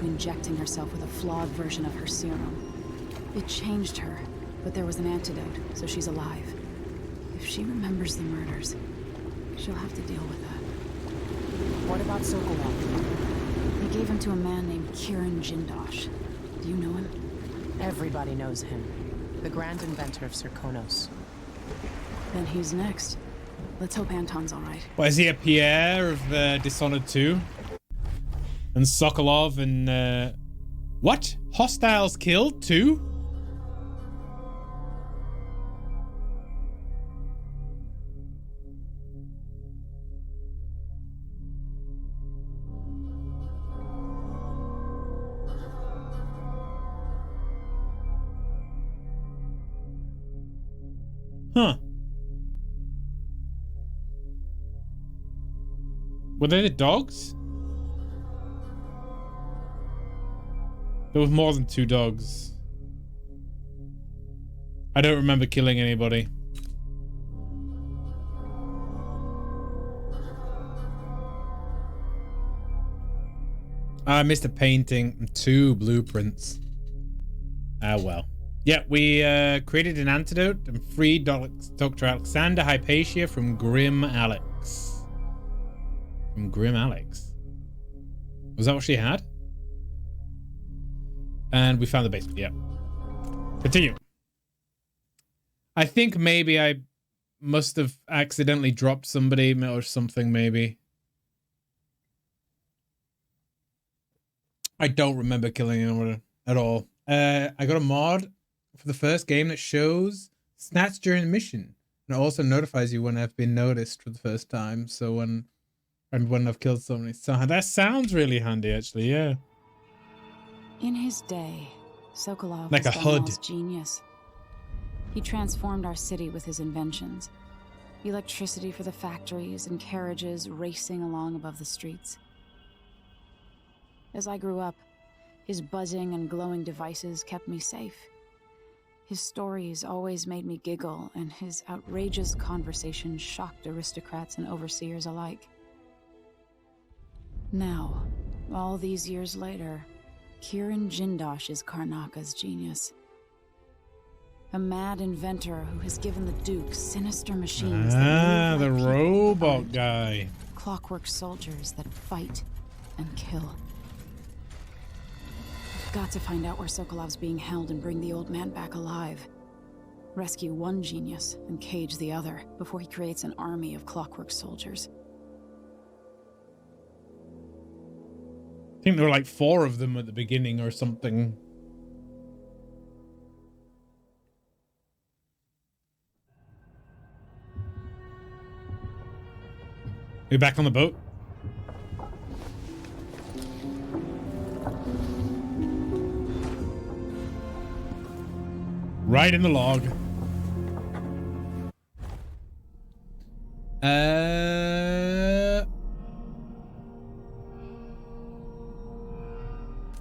to injecting herself with a flawed version of her serum. It changed her, but there was an antidote, so she's alive. If she remembers the murders, she'll have to deal with that. What about Sokolov? They gave him to a man named Kiran Jindosh. Do you know him? Everybody knows him. The grand inventor of Serkonos. Then he's next. Let's hope Anton's all right. What, is he a Pierre of Dishonored 2? And Sokolov and what? Hostiles killed too? Huh. Were they the dogs? There was more than 2 dogs. I don't remember killing anybody. I missed a painting and 2 blueprints. Ah, well. Yeah, we created an antidote and freed Dr. Alexander Hypatia from Grim Alex. From Grim Alex? Was that what she had? And we found the basement, yeah. Continue. I think maybe I must have accidentally dropped somebody or something, maybe. I don't remember killing anyone at all. I got a mod for the first game that shows stats during the mission. And it also notifies you when I've been noticed for the first time. So when I've killed somebody. So that sounds really handy, actually, yeah. In his day, Sokolov like was a HUD Dunwall's genius. He transformed our city with his inventions. Electricity for the factories and carriages racing along above the streets. As I grew up, his buzzing and glowing devices kept me safe. His stories always made me giggle, and his outrageous conversations shocked aristocrats and overseers alike. Now, all these years later, Kiran Jindosh is Karnaka's genius. A mad inventor who has given the Duke sinister machines that the move like robot people, guy. clockwork soldiers that fight and kill. Got to find out where Sokolov's being held and bring the old man back alive. Rescue one genius and cage the other before he creates an army of clockwork soldiers. I think there were like 4 of them at the beginning or something. We back on the boat? Right in the log.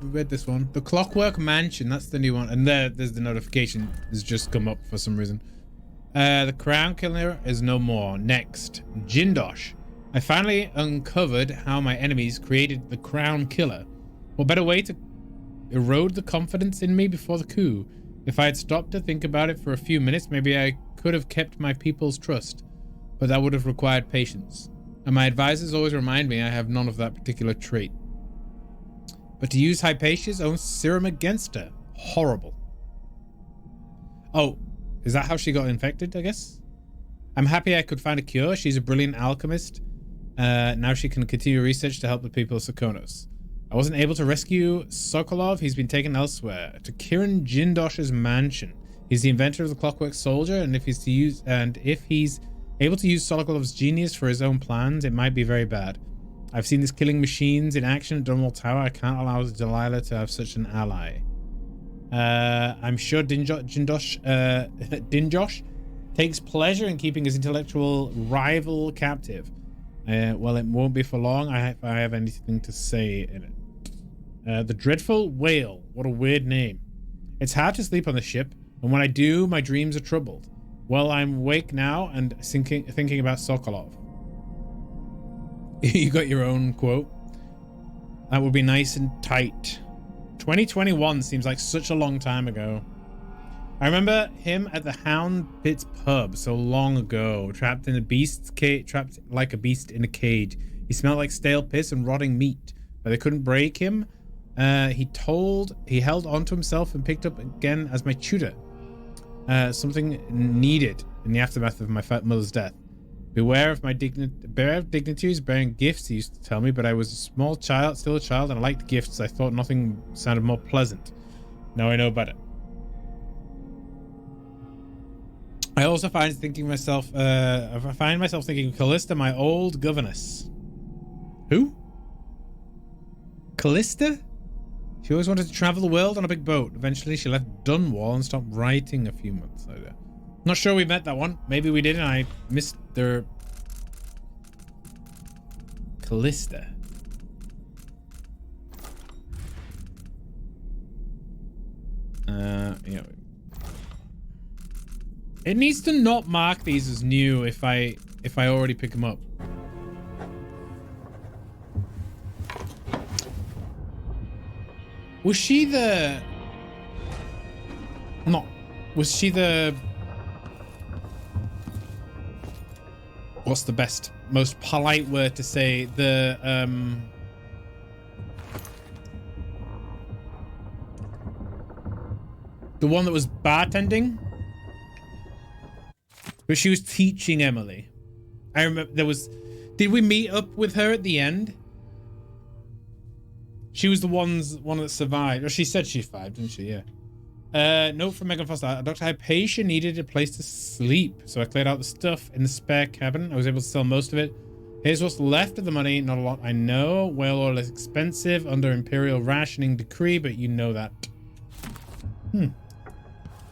We read this one. The Clockwork Mansion, that's the new one. And there's the notification has just come up for some reason. The Crown Killer is no more. Next, Jindosh. I finally uncovered how my enemies created the Crown Killer. What better way to erode the confidence in me before the coup? If I had stopped to think about it for a few minutes, maybe I could have kept my people's trust. But that would have required patience. And my advisors always remind me I have none of that particular trait. But to use Hypatia's own serum against her. Horrible. Oh, is that how she got infected, I guess? I'm happy I could find a cure. She's a brilliant alchemist. Now she can continue research to help the people of Serkonos. I wasn't able to rescue Sokolov. He's been taken elsewhere to Kiran Jindosh's mansion. He's the inventor of the Clockwork Soldier, and if he's able to use Sokolov's genius for his own plans, it might be very bad. I've seen these killing machines in action at Dunwall Tower. I can't allow Delilah to have such an ally. I'm sure Dinjosh takes pleasure in keeping his intellectual rival captive. Well, it won't be for long if I have anything to say in it. The Dreadful Whale. What a weird name. It's hard to sleep on the ship, and when I do, my dreams are troubled. Well, I'm awake now and thinking about Sokolov. You got your own quote. That would be nice and tight. 2021 seems like such a long time ago. I remember him at the Hound Pits pub so long ago, trapped in a beast's cage, trapped like a beast in a cage. He smelled like stale piss and rotting meat, but they couldn't break him. He held onto himself and picked up again as my tutor. Something needed in the aftermath of my fat mother's death. Beware of dignitaries bearing gifts, he used to tell me, but I was a small child, still a child, and I liked gifts. I thought nothing sounded more pleasant. Now I know better. I also find myself thinking Callista, my old governess. Who? Callista? She always wanted to travel the world on a big boat. Eventually, she left Dunwall and stopped writing a few months later. Not sure we met that one. Maybe we did and I missed their... Callista. Yeah. It needs to not mark these as new if I already pick them up. Was she the... No. Was she the... What's the best, most polite word to say? The, the one that was bartending? But she was teaching Emily. I remember there was... Did we meet up with her at the end? She was the one that survived. Or she said she survived, didn't she? Yeah. Note from Megan Foster. Dr. Hypatia needed a place to sleep, so I cleared out the stuff in the spare cabin. I was able to sell most of it. Here's what's left of the money. Not a lot, I know. Whale oil is expensive under Imperial rationing decree, but you know that.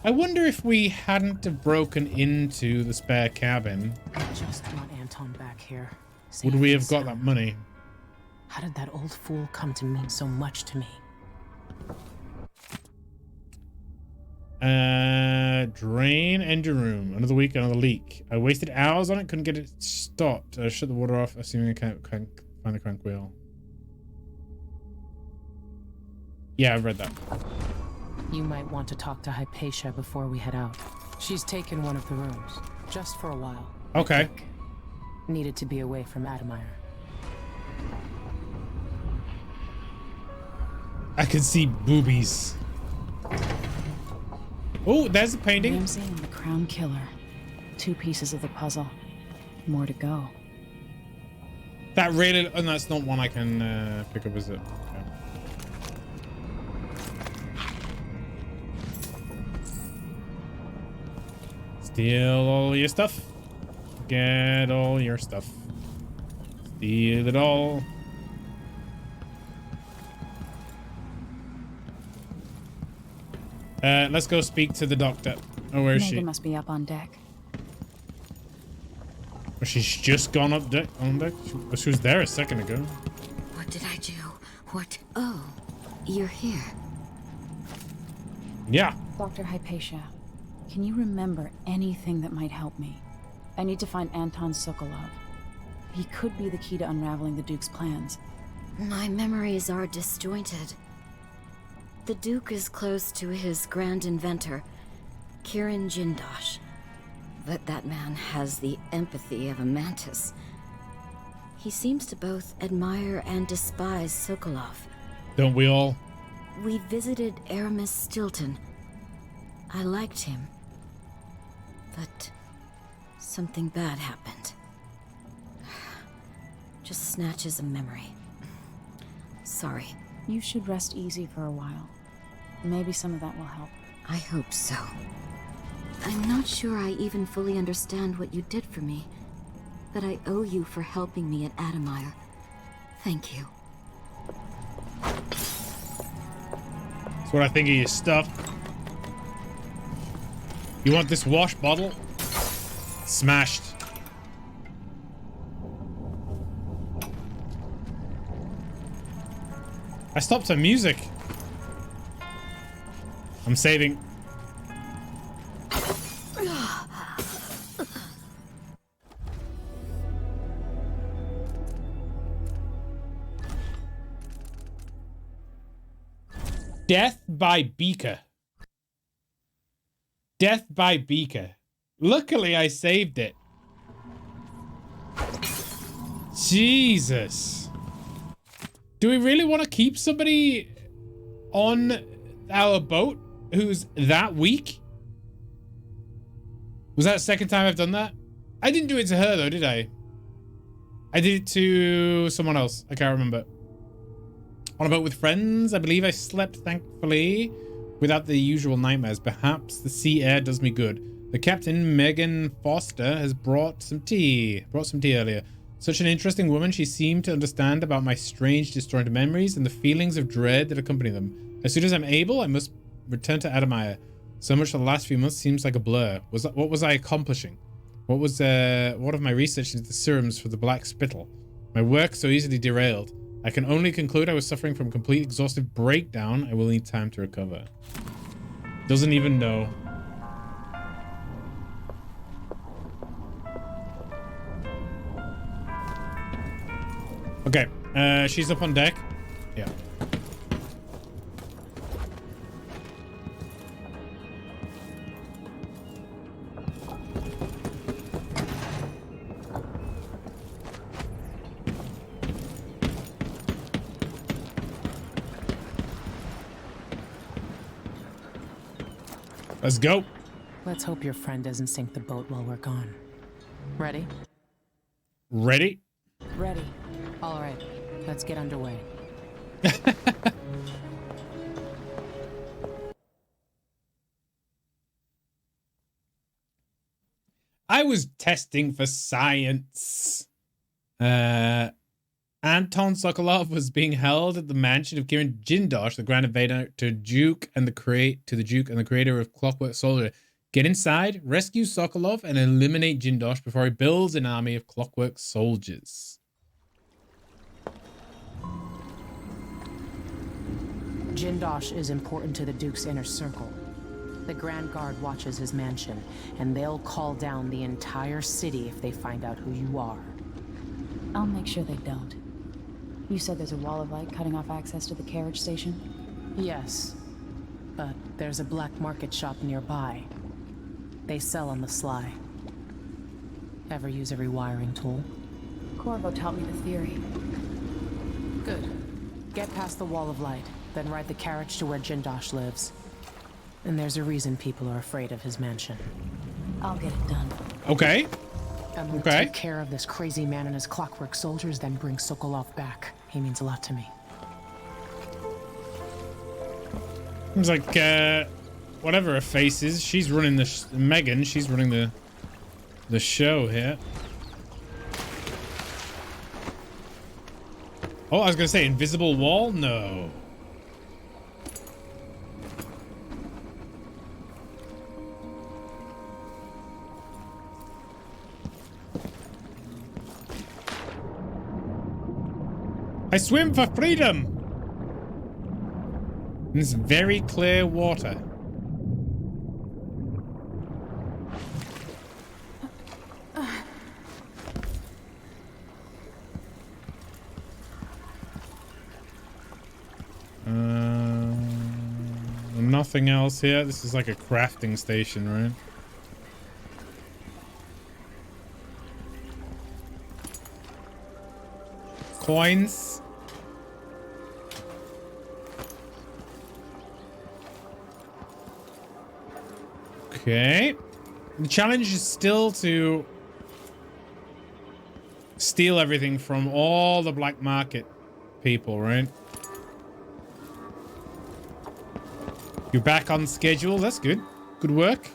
I wonder if we hadn't have broken into the spare cabin. I just want Anton back here. Would we have got that money? How did that old fool come to mean so much to me? Drain engine room. Another week, another leak. I wasted hours on it, couldn't get it stopped. I shut the water off, assuming I can't find the crank wheel. Yeah, I read that. You might want to talk to Hypatia before we head out. She's taken one of the rooms, just for a while. Okay. Needed to be away from Admire. I can see boobies. Oh, there's a painting. Ramsay and the Crown Killer. 2 pieces of the puzzle. More to go. That really... And that's not one I can pick up, is it? Okay. Steal all your stuff. Get all your stuff. Steal it all. Let's go speak to the doctor. Oh, where is she? Megan must be up on deck. Well, she's just gone up deck. On deck. She was there a second ago. What did I do? What? Oh, you're here. Yeah. Dr. Hypatia, can you remember anything that might help me? I need to find Anton Sokolov. He could be the key to unraveling the Duke's plans. My memories are disjointed. The Duke is close to his grand inventor, Kirin Jindosh. But that man has the empathy of a mantis. He seems to both admire and despise Sokolov. Don't we all? We visited Aramis Stilton. I liked him. But something bad happened. Just snatches of memory. Sorry. You should rest easy for a while. Maybe some of that will help. I hope so. I'm not sure I even fully understand what you did for me, but I owe you for helping me at Admire. Thank you. That's what I think of your stuff. You want this wash bottle? Smashed. I stopped her music. I'm saving. Death by Beaker. Death by Beaker. Luckily, I saved it. Jesus. Do we really want to keep somebody on our boat who's that weak? Was that the second time I've done that? I didn't do it to her though, did I? I did it to someone else. I can't remember. On a boat with friends, I believe I slept thankfully without the usual nightmares. Perhaps the sea air does me good. The captain, Megan Foster, has brought some tea. Brought some tea earlier. Such an interesting woman. She seemed to understand about my strange, disjointed memories and the feelings of dread that accompany them. As soon as I'm able, I must return to Adamaya. So much for the last few months seems like a blur. What was I accomplishing? What of my research into the serums for the black spittle? My work so easily derailed. I can only conclude I was suffering from complete exhaustive breakdown. I will need time to recover. Doesn't even know. Okay, she's up on deck. Yeah. Let's go. Let's hope your friend doesn't sink the boat while we're gone. Ready? Ready? Ready. All right, let's get underway. I was testing for science. Anton Sokolov was being held at the mansion of Kirin Jindosh, the Grand Invader, to the Duke and the creator of Clockwork Soldier. Get inside, rescue Sokolov, and eliminate Jindosh before he builds an army of Clockwork Soldiers. Jindosh is important to the Duke's inner circle. The Grand Guard watches his mansion, and they'll call down the entire city if they find out who you are. I'll make sure they don't. You said there's a wall of light cutting off access to the carriage station? Yes, but there's a black market shop nearby. They sell on the sly. Ever use a rewiring tool? Corvo taught me the theory. Good. Get past the wall of light, then ride the carriage to where Jindosh lives. And there's a reason people are afraid of his mansion. I'll get it done. Okay. I'm gonna take care of this crazy man and his Clockwork Soldiers, then bring Sokolov back. He means a lot to me. Seems like, whatever her face is, she's running the... Megan, she's running the show here. Oh, I was gonna say invisible wall? No. I swim for freedom! In this very clear water. Nothing else here. This is like a crafting station, right? Coins. Okay. The challenge is still to steal everything from all the black market people, right? You're back on schedule. That's good. Good work.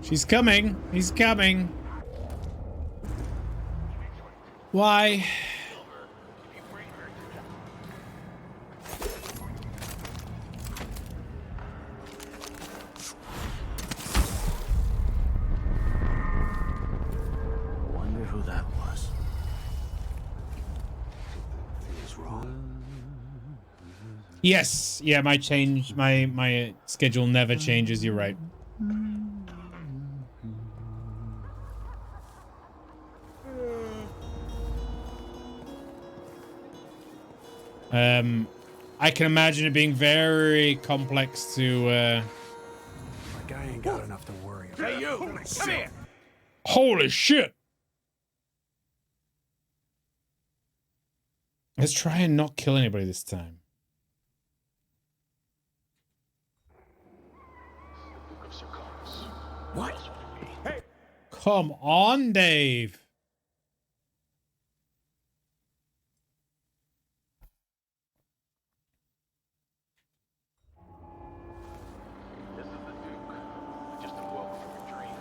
She's coming. He's coming. Why? Wonder who that was. Yes, yeah, my schedule never changes, you're right. I can imagine it being very complex to Like I ain't got enough to worry about. Hey, you! Come here! Holy shit! Let's try and not kill anybody this time. What? Hey! Come on, Dave. This is the Duke. I just awoke from a dream.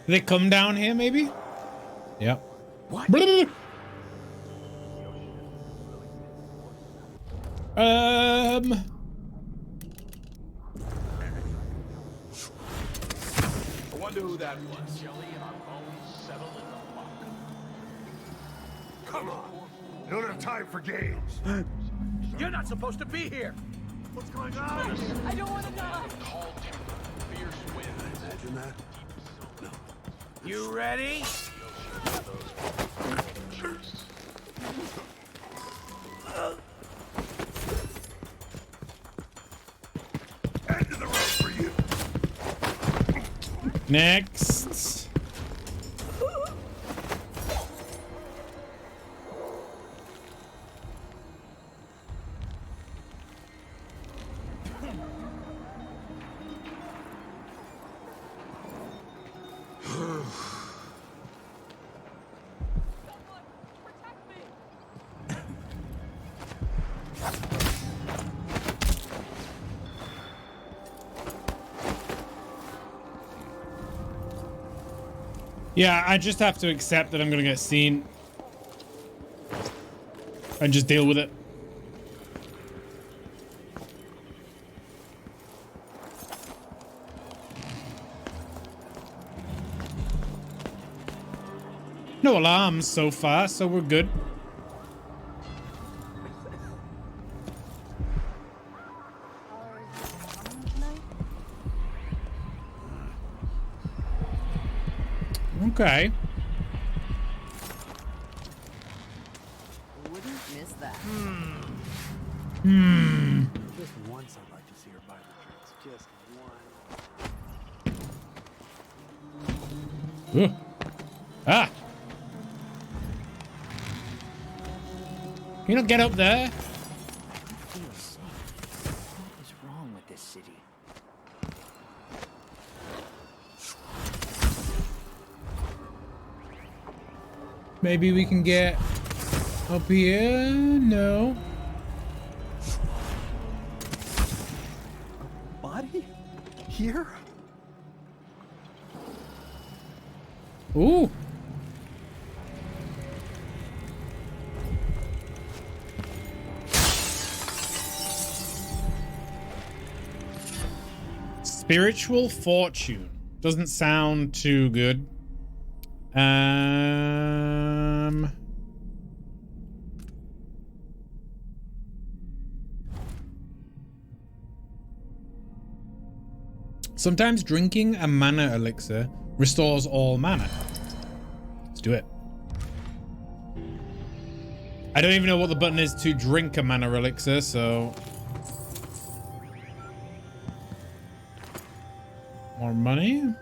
Did they come down here, maybe? Yep. What? I wonder who that was. Shelly, our bones settled in the muck. Come on. You don't have time for games. You're not supposed to be here! What's going on? I don't want to die. Tall timber, fierce winds. Imagine that. No. You ready? End of the road for you. Next. Yeah, I just have to accept that I'm gonna get seen and just deal with it. No alarms so far, so we're good. Okay. Wouldn't miss that. Just once I'd like to see her buy the drinks. Just one. Ooh. Ah! Can you not get up there? I feel safe. What is wrong with this city? Maybe we can get up here? No. Body? Here? Ooh. Spiritual fortune. Doesn't sound too good. Sometimes drinking a mana elixir restores all mana. Let's do it. I don't even know what the button is to drink a mana elixir, so... More money?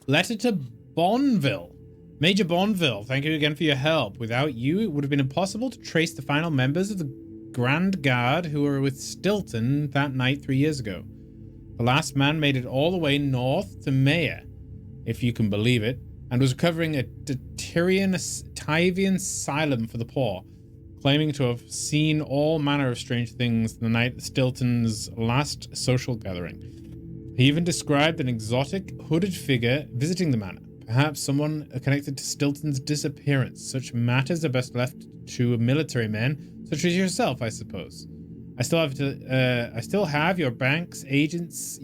Letter to Bonneville. Major Bonneville, thank you again for your help. Without you, it would have been impossible to trace the final members of the Grand Guard who were with Stilton that night 3 years ago. The last man made it all the way north to Maya, if you can believe it, and was recovering a Tyrian asylum for the poor, claiming to have seen all manner of strange things the night of Stilton's last social gathering. He even described an exotic, hooded figure visiting the manor, perhaps someone connected to Stilton's disappearance. Such matters are best left to military men, such as yourself, I suppose. I still have your bank agent's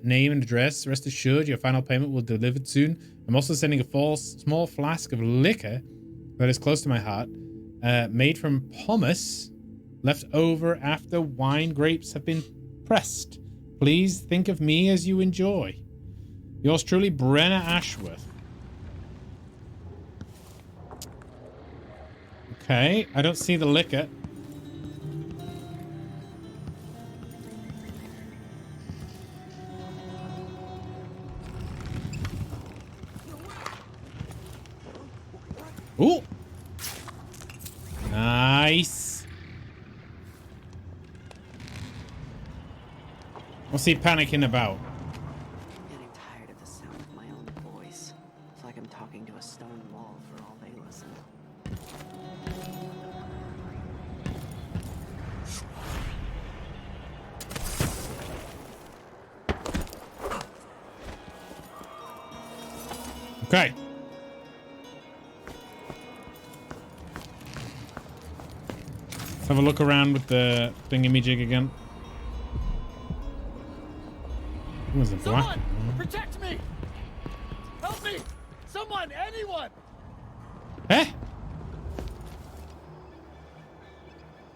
name and address. Rest assured, your final payment will be delivered soon. I'm also sending a small flask of liquor that is close to my heart, made from pomace left over after wine grapes have been pressed. Please think of me as you enjoy. Yours truly, Brenna Ashworth. Okay, I don't see the liquor. Ooh! Nice. What's he panicking about? I'm getting tired of the sound of my own voice. It's like I'm talking to a stone wall for all they listen. Okay. Let's have a look around with the thingamajig again. What was the black? Someone! Protect me! Help me! Someone! Anyone! Eh?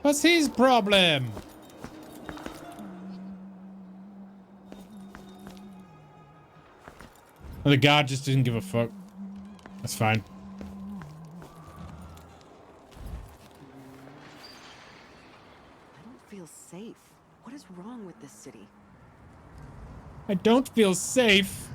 What's his problem? Oh, the guard just didn't give a fuck. That's fine. I don't feel safe. What is wrong with this city? I don't feel safe.